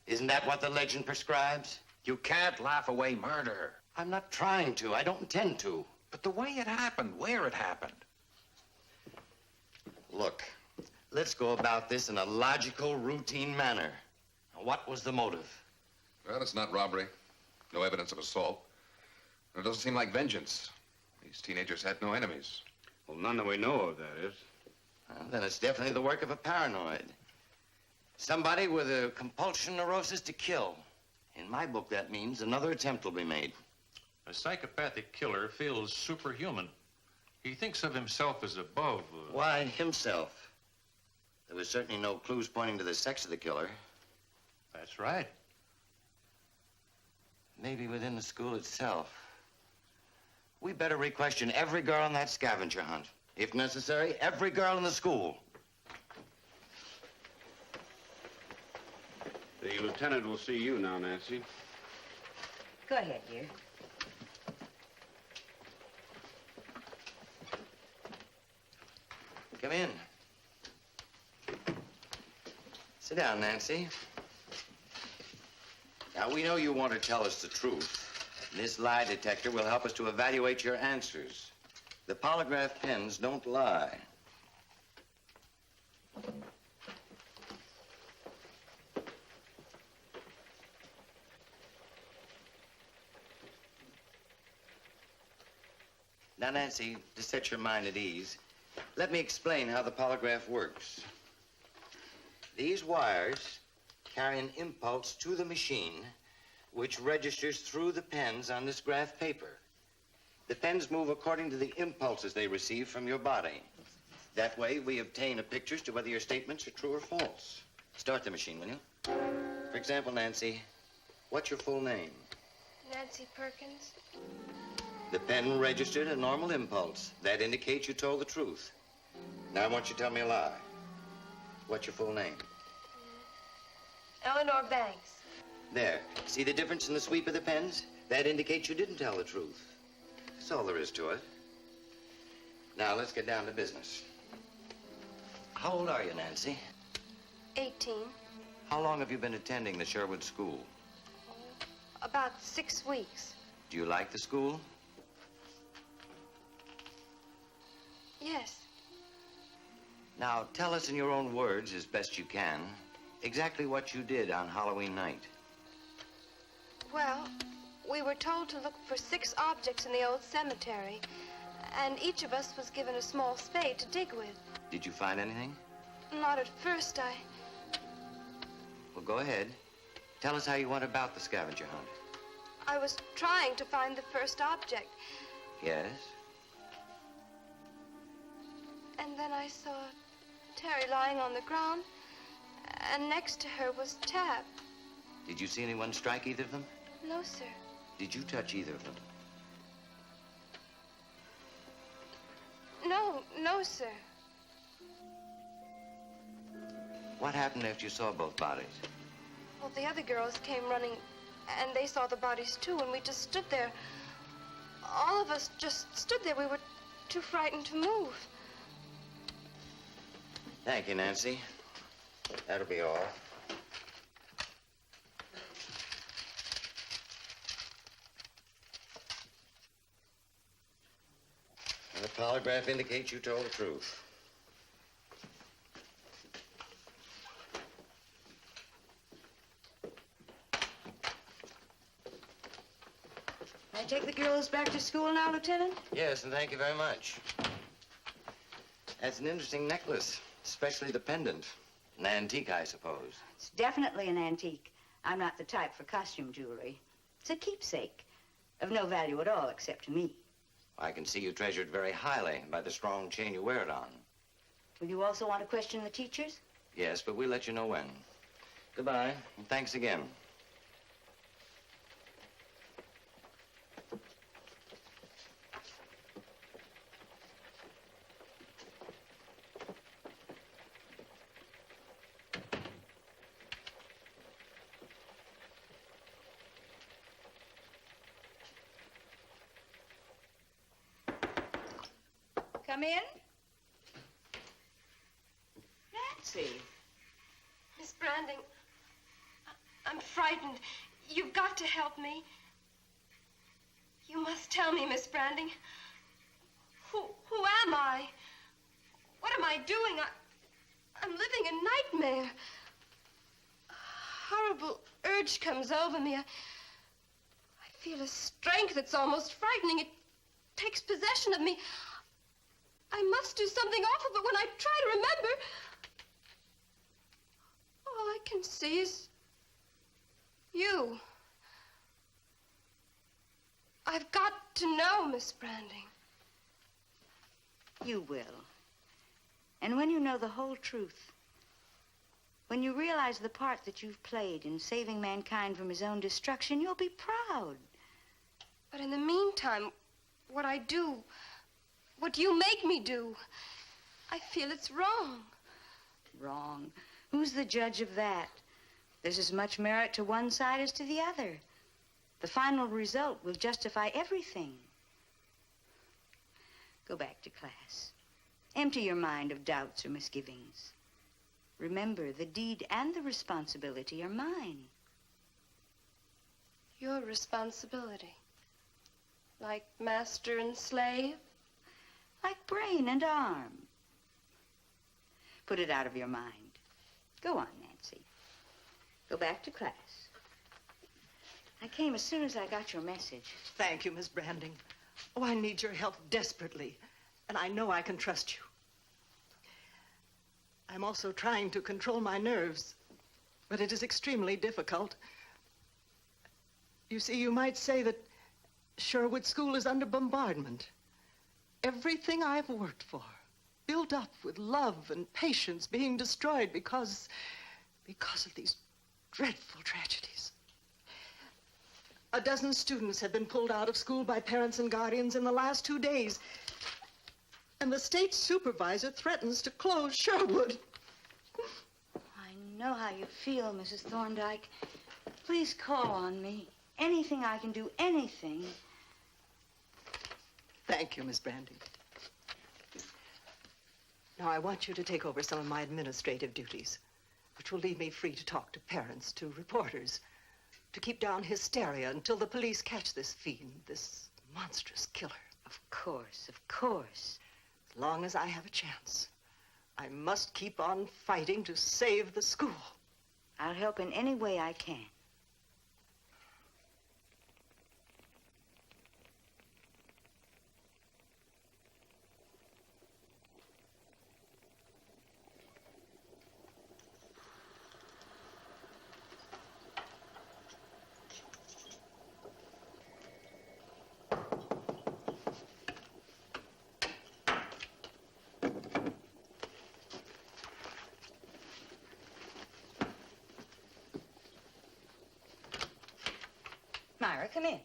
Isn't that what the legend prescribes? You can't laugh away murder. I'm not trying to. I don't intend to. But the way it happened, where it happened. Look, let's go about this in a logical, routine manner. What was the motive? Well, it's not robbery. No evidence of assault. It doesn't seem like vengeance. These teenagers had no enemies. Well, none that we know of, that is. Well, then it's definitely the work of a paranoid. Somebody with a compulsion neurosis to kill. In my book, that means another attempt will be made. A psychopathic killer feels superhuman. He thinks of himself as above. Why himself? There was certainly no clues pointing to the sex of the killer. That's right. Maybe within the school itself. We better re-question every girl on that scavenger hunt. If necessary, every girl in the school. The lieutenant will see you now, Nancy. Go ahead, dear. Come in. Sit down, Nancy. Now, we know you want to tell us the truth. This lie detector will help us to evaluate your answers. The polygraph pens don't lie. Now, Nancy, to set your mind at ease, let me explain how the polygraph works. These wires carry an impulse to the machine, which registers through the pens on this graph paper. The pens move according to the impulses they receive from your body. That way, we obtain a picture as to whether your statements are true or false. Start the machine, will you? For example, Nancy, what's your full name? Nancy Perkins. The pen registered a normal impulse. That indicates you told the truth. Now I want you to tell me a lie. What's your full name? Eleanor Banks. There. See the difference in the sweep of the pens? That indicates you didn't tell the truth. That's all there is to it. Now, let's get down to business. How old are you, Nancy? 18. How long have you been attending the Sherwood School? About 6 weeks. Do you like the school? Yes. Now, tell us in your own words, as best you can, exactly what you did on Halloween night. Well, we were told to look for 6 objects in the old cemetery, and each of us was given a small spade to dig with. Did you find anything? Not at first, Well, go ahead. Tell us how you went about the scavenger hunt. I was trying to find the first object, Yes? and then I saw Terry lying on the ground, and next to her was Tab. Did you see anyone strike either of them? No, sir. Did you touch either of them? No, sir. What happened after you saw both bodies? Well, the other girls came running, and they saw the bodies, too, and we just stood there. All of us just stood there. We were too frightened to move. Thank you, Nancy. That'll be all. And the polygraph indicates you told the truth. May I take the girls back to school now, Lieutenant? Yes, and thank you very much. That's an interesting necklace, especially the pendant. An antique, I suppose. It's definitely an antique. I'm not the type for costume jewelry. It's a keepsake of no value at all except to me. I can see you treasure it very highly by the strong chain you wear it on. Will you also want to question the teachers? Yes, but we'll let you know when. Goodbye, and thanks again. Come in. Nancy. Miss Branding, I'm frightened. You've got to help me. You must tell me, Miss Branding. Who am I? What am I doing? I'm living a nightmare. A horrible urge comes over me. I feel a strength that's almost frightening. It takes possession of me. I must do something awful, but when I try to remember, all I can see is you. I've got to know, Miss Branding. You will. And when you know the whole truth, when you realize the part that you've played in saving mankind from his own destruction, you'll be proud. But in the meantime, what I do, what you make me do, I feel it's wrong. Wrong? Who's the judge of that? There's as much merit to one side as to the other. The final result will justify everything. Go back to class. Empty your mind of doubts or misgivings. Remember, the deed and the responsibility are mine. Your responsibility. Like master and slave? Like brain and arm. Put it out of your mind. Go on, Nancy. Go back to class. I came as soon as I got your message. Thank you, Miss Branding. Oh, I need your help desperately, and I know I can trust you. I'm also trying to control my nerves, but it is extremely difficult. You see, you might say that Sherwood School is under bombardment. Everything I've worked for, built up with love and patience, being destroyed because of these dreadful tragedies. A dozen students have been pulled out of school by parents and guardians in the last 2 days. And the state supervisor threatens to close Sherwood. I know how you feel, Mrs. Thorndike. Please call on me. Anything I can do, anything. Thank you, Miss Branding. Now, I want you to take over some of my administrative duties, which will leave me free to talk to parents, to reporters, to keep down hysteria until the police catch this fiend, this monstrous killer. Of course, of course. As long as I have a chance, I must keep on fighting to save the school. I'll help in any way I can. Myra, come in.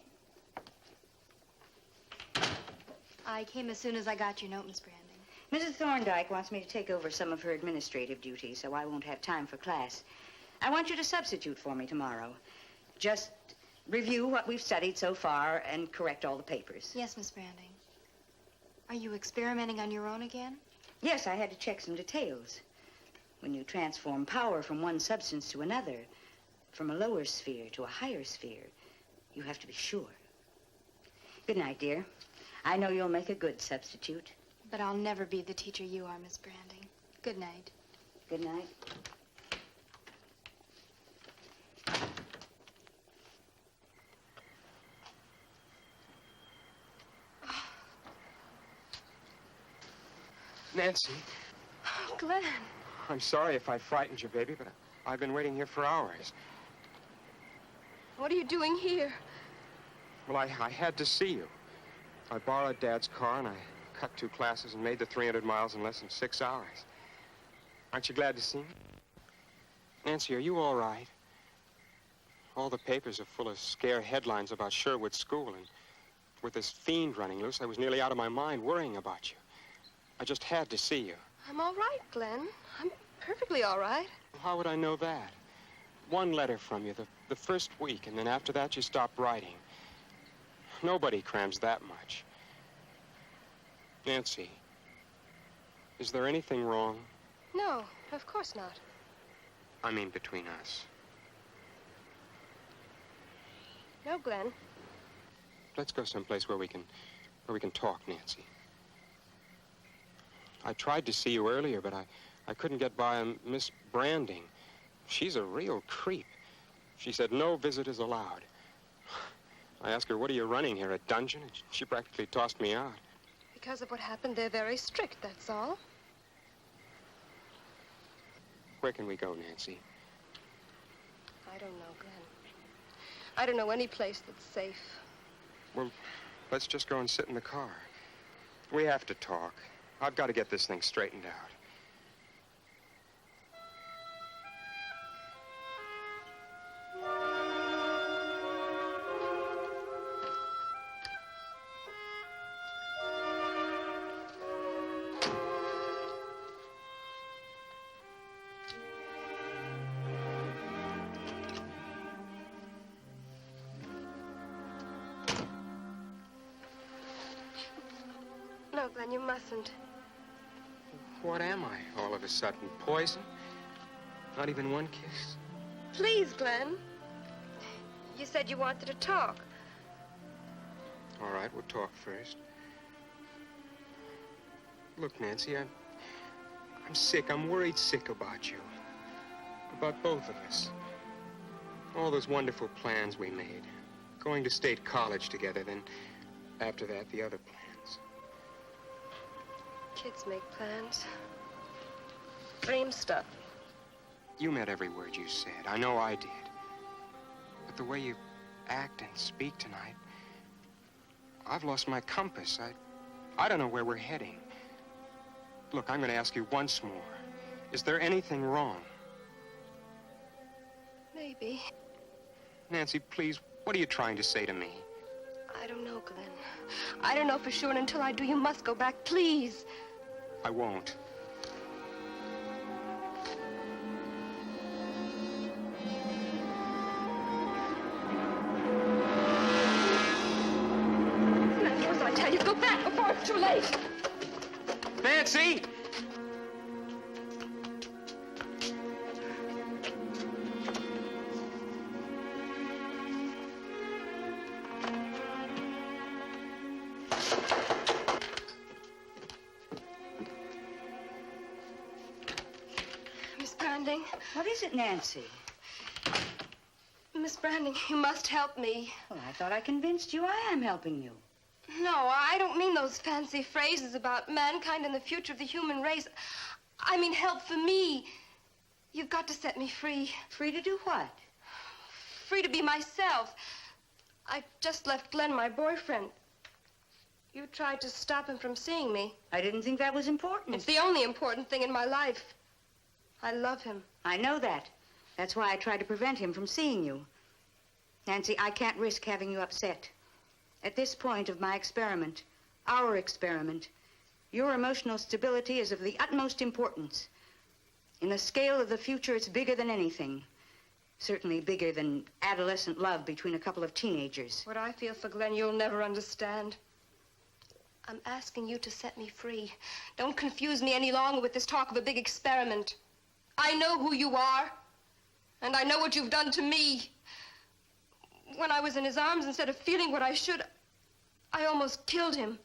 I came as soon as I got your note, Miss Branding. Mrs. Thorndike wants me to take over some of her administrative duties, so I won't have time for class. I want you to substitute for me tomorrow. Just review what we've studied so far and correct all the papers. Yes, Miss Branding. Are you experimenting on your own again? Yes, I had to check some details. When you transform power from one substance to another, from a lower sphere to a higher sphere, you have to be sure. Good night, dear. I know you'll make a good substitute. But I'll never be the teacher you are, Miss Branding. Good night. Good night. Nancy, Oh, Glenn. I'm sorry if I frightened you, baby, but I've been waiting here for hours. What are you doing here? Well, I had to see you. I borrowed Dad's car, and I cut 2 classes and made the 300 miles in less than 6 hours. Aren't you glad to see me? Nancy, are you all right? All the papers are full of scare headlines about Sherwood School, and with this fiend running loose, I was nearly out of my mind worrying about you. I just had to see you. I'm all right, Glenn. I'm perfectly all right. Well, how would I know that? 1 letter from you the first week, and then after that you stopped writing. Nobody crams that much. Nancy, is there anything wrong? No, of course not. I mean, between us. No, Glenn. Let's go someplace where we can talk, Nancy. I tried to see you earlier, but I couldn't get by Miss Branding. She's a real creep. She said no visitors allowed. I asked her, what are you running here, a dungeon? And she practically tossed me out. Because of what happened, they're very strict, that's all. Where can we go, Nancy? I don't know, Glenn. I don't know any place that's safe. Well, let's just go and sit in the car. We have to talk. I've got to get this thing straightened out. No, Glenn, you mustn't. What am I, all of a sudden? Poison? Not even 1 kiss? Please, Glenn. You said you wanted to talk. All right, we'll talk first. Look, Nancy, I'm sick. I'm worried sick about you. About both of us. All those wonderful plans we made. Going to state college together, then after that, the other plans. Kids make plans. Dream stuff. You meant every word you said. I know I did. But the way you act and speak tonight, I've lost my compass. I don't know where we're heading. Look, I'm going to ask you once more. Is there anything wrong? Maybe. Nancy, please, what are you trying to say to me? I don't know, Glenn. I don't know for sure, and until I do, you must go back, please. I won't. As I tell you, go back before it's too late. Nancy! What is it, Nancy? Miss Branding, you must help me. Well, I thought I convinced you I am helping you. No, I don't mean those fancy phrases about mankind and the future of the human race. I mean help for me. You've got to set me free. Free to do what? Free to be myself. I just left Glenn, my boyfriend. You tried to stop him from seeing me. I didn't think that was important. It's the only important thing in my life. I love him. I know that. That's why I tried to prevent him from seeing you. Nancy, I can't risk having you upset. At this point of my experiment, our experiment, your emotional stability is of the utmost importance. In the scale of the future, it's bigger than anything. Certainly bigger than adolescent love between a couple of teenagers. What I feel for Glenn, you'll never understand. I'm asking you to set me free. Don't confuse me any longer with this talk of a big experiment. I know who you are, and I know what you've done to me. When I was in his arms, instead of feeling what I should, I almost killed him.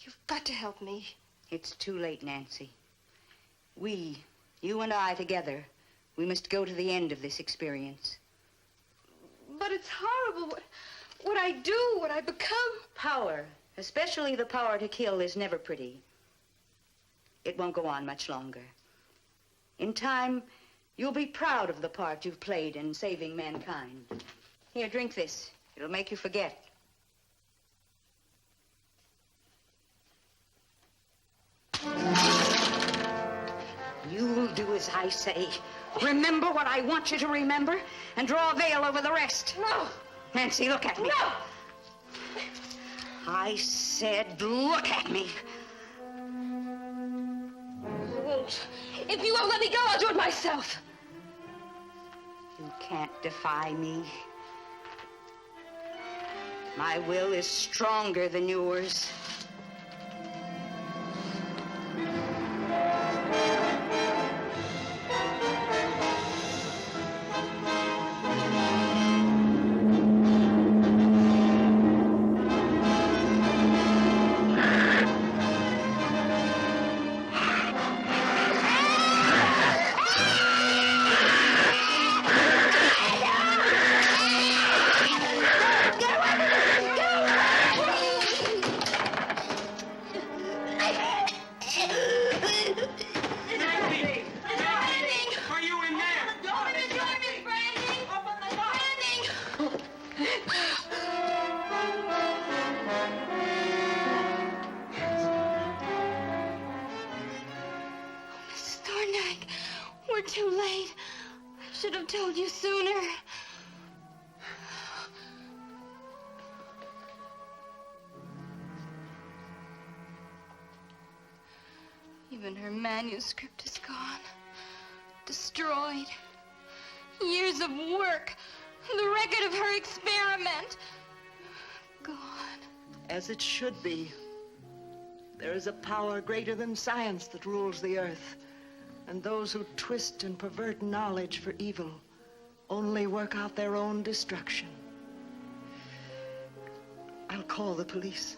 You've got to help me. It's too late, Nancy. We, you and I together, we must go to the end of this experience. But it's horrible. What I do, what I become. Power, especially the power to kill, is never pretty. It won't go on much longer. In time, you'll be proud of the part you've played in saving mankind. Here, drink this. It'll make you forget. as I say. Remember what I want you to remember and draw a veil over the rest. No. Nancy, look at me. No. I said look at me. I won't. If you won't let me go, I'll do it myself. You can't defy me. My will is stronger than yours. We're too late. I should have told you sooner. Even her manuscript is gone. Destroyed. Years of work. The record of her experiment. Gone. As it should be. There is a power greater than science that rules the earth. And those who twist and pervert knowledge for evil only work out their own destruction. I'll call the police.